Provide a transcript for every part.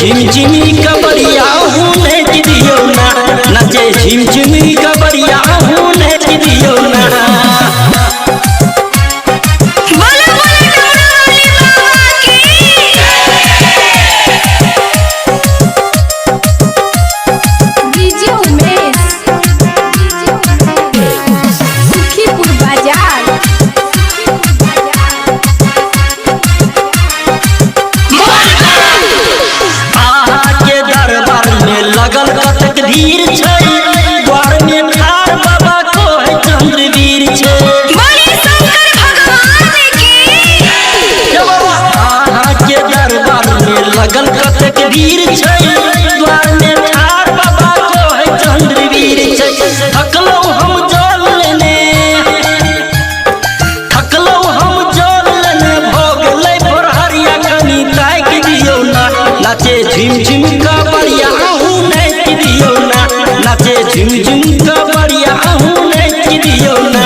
झिमझिमी कबरिया हूँ नेच दियो ना, नाचे झिमझिमी कबरिया हूँ नेच दियो ना। भीड़ छै द्वार में ठाड़ बाबा को है चंद्रवीर छै। बोले शंकर भगवान की। आहा के दरबार में लगल कतक भीड़ छै द्वार में ठाड़ बाबा को है चंद्रवीर छै। थकलो हम जल लेने, थकलो हम जल लेने, भोग ले भोरहरिया कनी ताक दियो ना, नाचे झिमझिम कबरिया हूँ नेच दियो ना, नाचे झिमझिम कबरिया हूँ नेच दियो ना।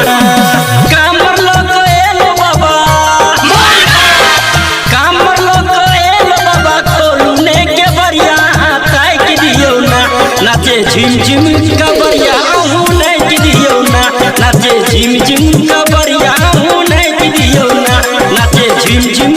कामर लोग एलो बाबा, कामर लोग एलो बाबा, खोलने के बरिया ताक दियो ना, नाचे झिमझिम कबरिया हूँ नेच दियो ना, नाचे झिमझिम कबरिया हूँ नेच दियो ना, नाचे झिमझिम